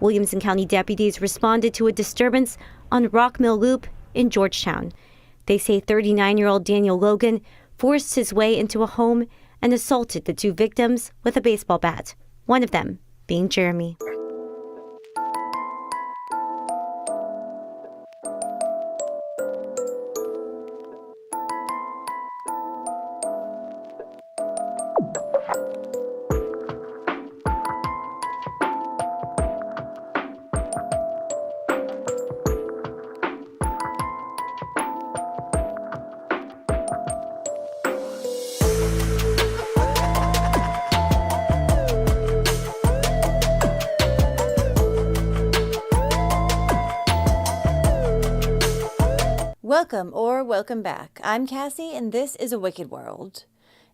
Williamson County deputies responded to a disturbance on Rock Mill Loop in Georgetown. They say 39-year-old Daniel Logan forced his way into a home and assaulted the two victims with a baseball bat, one of them being Jeremy. Welcome back. I'm Cassie and this is A Wicked World.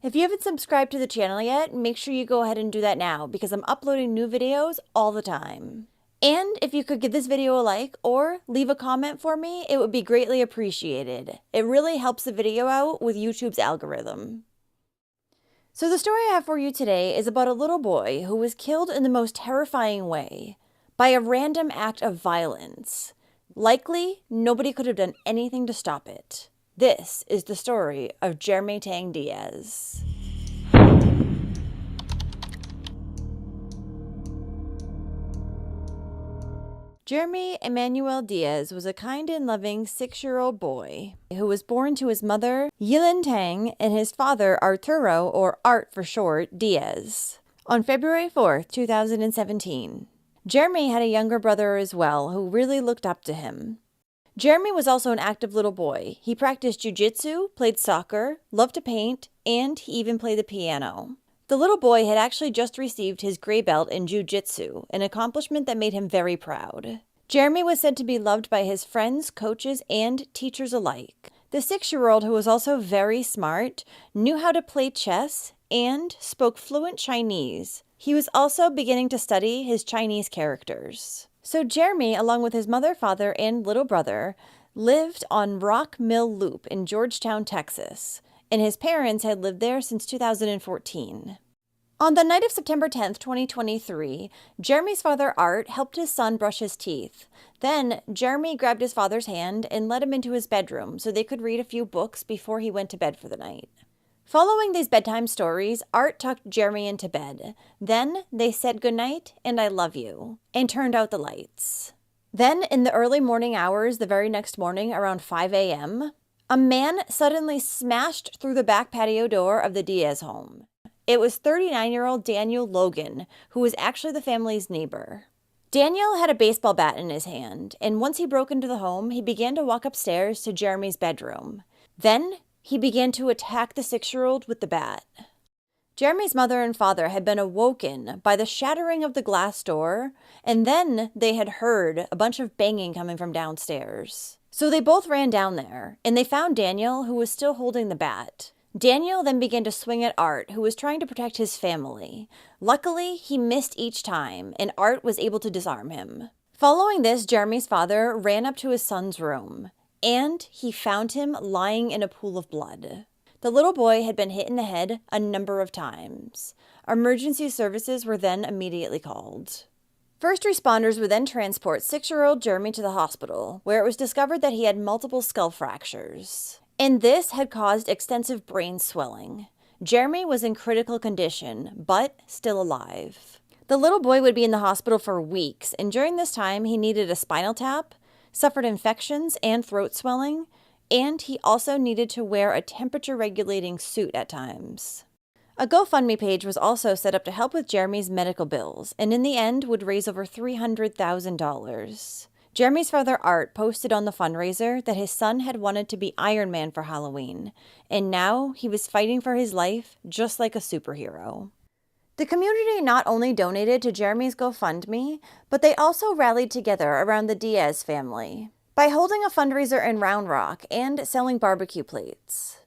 If you haven't subscribed to the channel yet, make sure you go ahead and do that now because I'm uploading new videos all the time. And if you could give this video a like or leave a comment for me, it would be greatly appreciated. It really helps the video out with YouTube's algorithm. So the story I have for you today is about a little boy who was killed in the most terrifying way by a random act of violence. Likely, nobody could have done anything to stop it. This is the story of Jeremy Tang Diaz. Jeremy Emmanuel Diaz was a kind and loving 6-year-old boy who was born to his mother, Yilin Tang, and his father, Arturo, or Art for short, Diaz, on February 4th, 2017. Jeremy had a younger brother as well who really looked up to him. Jeremy was also an active little boy. He practiced jiu-jitsu, played soccer, loved to paint, and he even played the piano. The little boy had actually just received his gray belt in jiu-jitsu, an accomplishment that made him very proud. Jeremy was said to be loved by his friends, coaches, and teachers alike. The 6-year-old, who was also very smart, knew how to play chess and spoke fluent Chinese. He was also beginning to study his Chinese characters. So Jeremy, along with his mother, father, and little brother, lived on Rock Mill Loop in Georgetown, Texas, and his parents had lived there since 2014. On the night of September 10th, 2023, Jeremy's father, Art, helped his son brush his teeth. Then, Jeremy grabbed his father's hand and led him into his bedroom so they could read a few books before he went to bed for the night. Following these bedtime stories, Art tucked Jeremy into bed. Then they said goodnight and I love you, and turned out the lights. Then, in the early morning hours the very next morning around 5 a.m., a man suddenly smashed through the back patio door of the Diaz home. It was 39-year-old Daniel Logan, who was actually the family's neighbor. Daniel had a baseball bat in his hand, and once he broke into the home, he began to walk upstairs to Jeremy's bedroom. Then, he began to attack the 6-year-old with the bat. Jeremy's mother and father had been awoken by the shattering of the glass door, and then they had heard a bunch of banging coming from downstairs. So they both ran down there, and they found Daniel, who was still holding the bat. Daniel then began to swing at Art, who was trying to protect his family. Luckily, he missed each time, and Art was able to disarm him. Following this, Jeremy's father ran up to his son's room, and he found him lying in a pool of blood. The little boy had been hit in the head a number of times. Emergency services were then immediately called. First responders would then transport 6-year-old Jeremy to the hospital, where it was discovered that he had multiple skull fractures. And this had caused extensive brain swelling. Jeremy was in critical condition, but still alive. The little boy would be in the hospital for weeks, and during this time he needed a spinal tap, suffered infections and throat swelling, and he also needed to wear a temperature-regulating suit at times. A GoFundMe page was also set up to help with Jeremy's medical bills, and in the end would raise over $300,000. Jeremy's father, Art, posted on the fundraiser that his son had wanted to be Iron Man for Halloween, and now he was fighting for his life just like a superhero. The community not only donated to Jeremy's GoFundMe, but they also rallied together around the Diaz family by holding a fundraiser in Round Rock and selling barbecue plates.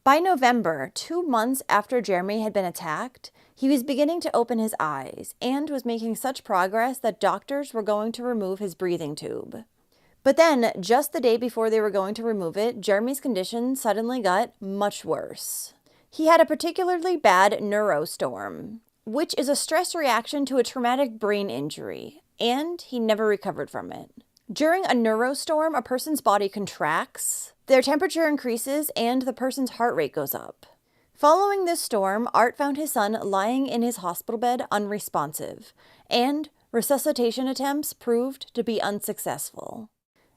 By November, 2 months after Jeremy had been attacked, he was beginning to open his eyes and was making such progress that doctors were going to remove his breathing tube. But then, just the day before they were going to remove it, Jeremy's condition suddenly got much worse. He had a particularly bad neurostorm, which is a stress reaction to a traumatic brain injury. and he never recovered from it. During a neurostorm, a person's body contracts, their temperature increases, and the person's heart rate goes up. Following this storm, Art found his son lying in his hospital bed unresponsive, and resuscitation attempts proved to be unsuccessful.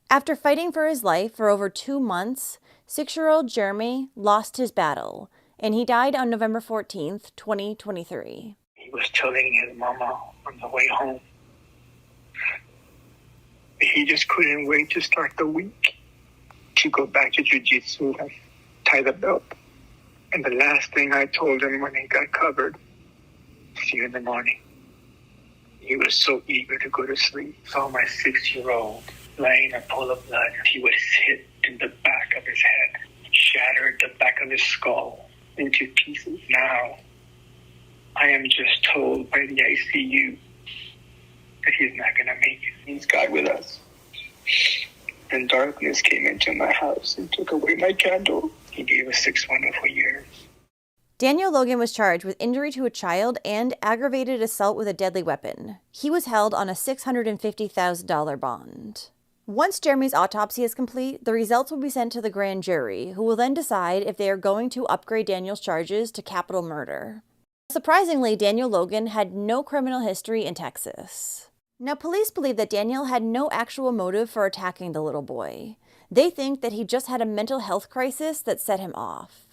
After fighting for his life for over 2 months, 6-year-old Jeremy lost his battle, and he died on November 14th, 2023. He was telling his mama on the way home, he just couldn't wait to start the week, to go back to jiu-jitsu and tie the belt. And the last thing I told him when he got covered, see you in the morning. He was so eager to go to sleep. Saw my 6-year-old laying in a pool of blood. He was hit in the back of his head, shattered the back of his skull into pieces. Now, I am just told by the ICU that he's not going to make it. He's God with us. And darkness came into my house and took away my candle. He gave us 6 wonderful years. Daniel Logan was charged with injury to a child and aggravated assault with a deadly weapon. He was held on a $650,000 bond. Once Jeremy's autopsy is complete, the results will be sent to the grand jury, who will then decide if they are going to upgrade Daniel's charges to capital murder. Surprisingly, Daniel Logan had no criminal history in Texas. Now, police believe that Daniel had no actual motive for attacking the little boy. They think that he just had a mental health crisis that set him off.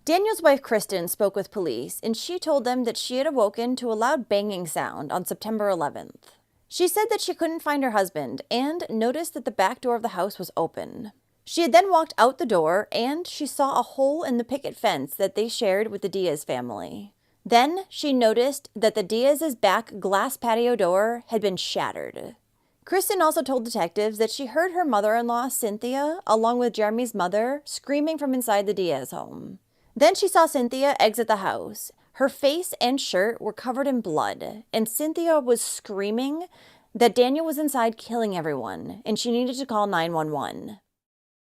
Daniel's wife, Kristen, spoke with police, and she told them that she had awoken to a loud banging sound on September 11th. She said that she couldn't find her husband and noticed that the back door of the house was open. She had then walked out the door, and she saw a hole in the picket fence that they shared with the Diaz family. Then she noticed that the Diaz's back glass patio door had been shattered. Kristen also told detectives that she heard her mother-in-law, Cynthia, along with Jeremy's mother, screaming from inside the Diaz home. Then she saw Cynthia exit the house. Her face and shirt were covered in blood, and Cynthia was screaming that Daniel was inside killing everyone, and she needed to call 911.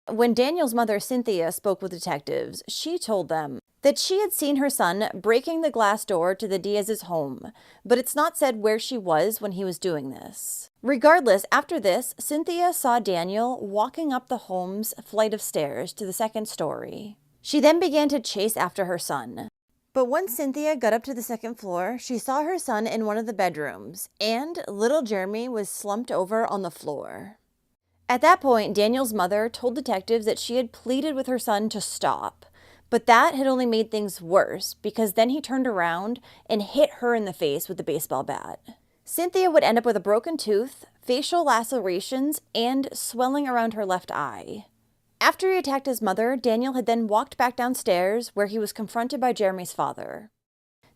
When Daniel's mother, Cynthia, spoke with detectives, she told them that she had seen her son breaking the glass door to the Diaz's home, but it's not said where she was when he was doing this. Regardless, after this, Cynthia saw Daniel walking up the home's flight of stairs to the 2nd story. She then began to chase after her son. But once Cynthia got up to the 2nd floor, she saw her son in one of the bedrooms, and little Jeremy was slumped over on the floor. At that point, Daniel's mother told detectives that she had pleaded with her son to stop, but that had only made things worse because then he turned around and hit her in the face with the baseball bat. Cynthia would end up with a broken tooth, facial lacerations, and swelling around her left eye. After he attacked his mother, Daniel had then walked back downstairs where he was confronted by Jeremy's father.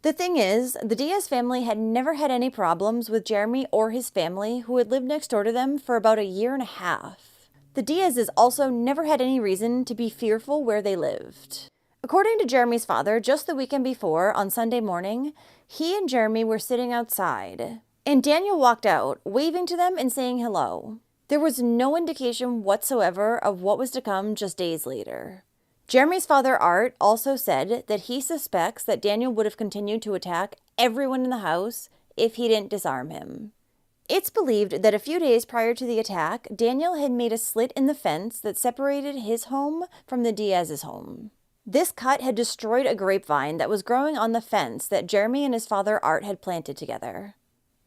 The thing is, the Diaz family had never had any problems with Jeremy or his family, who had lived next door to them for about a year and a half. The Diazes also never had any reason to be fearful where they lived. According to Jeremy's father, just the weekend before, on Sunday morning, he and Jeremy were sitting outside, and Daniel walked out, waving to them and saying hello. There was no indication whatsoever of what was to come just days later. Jeremy's father, Art, also said that he suspects that Daniel would have continued to attack everyone in the house if he didn't disarm him. It's believed that a few days prior to the attack, Daniel had made a slit in the fence that separated his home from the Diaz's home. This cut had destroyed a grapevine that was growing on the fence that Jeremy and his father, Art, had planted together.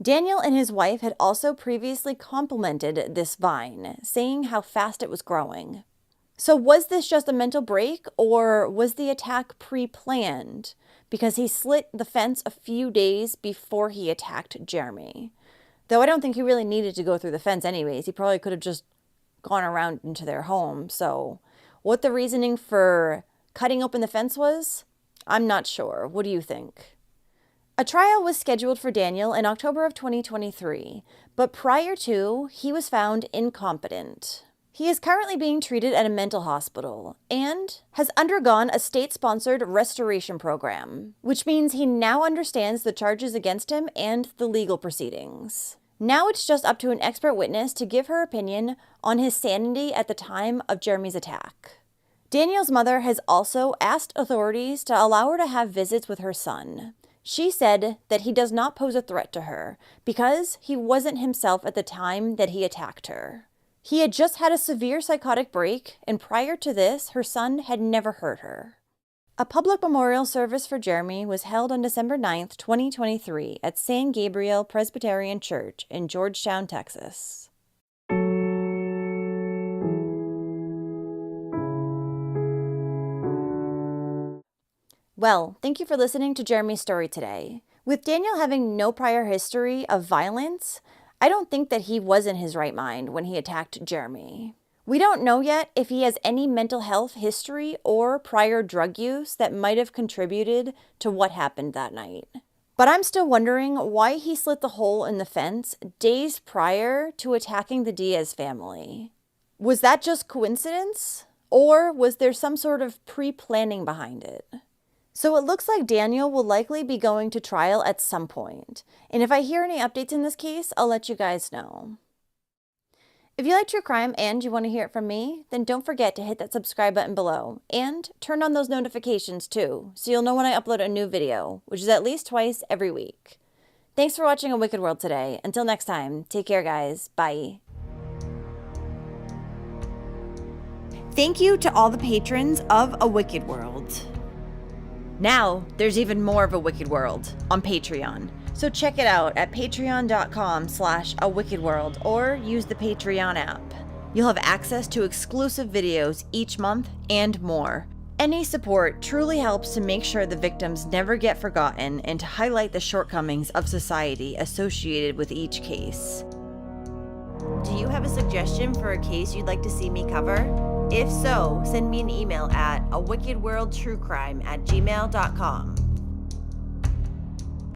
Daniel and his wife had also previously complimented this vine, saying how fast it was growing. So was this just a mental break, or was the attack pre-planned? Because he slit the fence a few days before he attacked Jeremy. Though I don't think he really needed to go through the fence anyways. He probably could have just gone around into their home. So what the reasoning for cutting open the fence was, I'm not sure. What do you think? A trial was scheduled for Daniel in October of 2023, but prior to, he was found incompetent. He is currently being treated at a mental hospital and has undergone a state-sponsored restoration program, which means he now understands the charges against him and the legal proceedings. Now it's just up to an expert witness to give her opinion on his sanity at the time of Jeremy's attack. Daniel's mother has also asked authorities to allow her to have visits with her son. She said that he does not pose a threat to her because he wasn't himself at the time that he attacked her. He had just had a severe psychotic break, and prior to this, her son had never hurt her. A public memorial service for Jeremy was held on December 9th, 2023 at San Gabriel Presbyterian Church in Georgetown, Texas. Well, thank you for listening to Jeremy's story today. With Daniel having no prior history of violence, I don't think that he was in his right mind when he attacked Jeremy. We don't know yet if he has any mental health history or prior drug use that might have contributed to what happened that night. But I'm still wondering why he slit the hole in the fence days prior to attacking the Diaz family. Was that just coincidence? Or was there some sort of pre-planning behind it? So it looks like Daniel will likely be going to trial at some point. And if I hear any updates in this case, I'll let you guys know. If you like true crime and you want to hear it from me, then don't forget to hit that subscribe button below and turn on those notifications too, so you'll know when I upload a new video, which is at least twice every week. Thanks for watching A Wicked World today. Until next time, take care guys. Bye. Thank you to all the patrons of A Wicked World. Now, there's even more of A Wicked World on Patreon. So check it out at patreon.com/awickedworld or use the Patreon app. You'll have access to exclusive videos each month and more. Any support truly helps to make sure the victims never get forgotten and to highlight the shortcomings of society associated with each case. Do you have a suggestion for a case you'd like to see me cover? If so, send me an email at awickedworldtruecrime@gmail.com.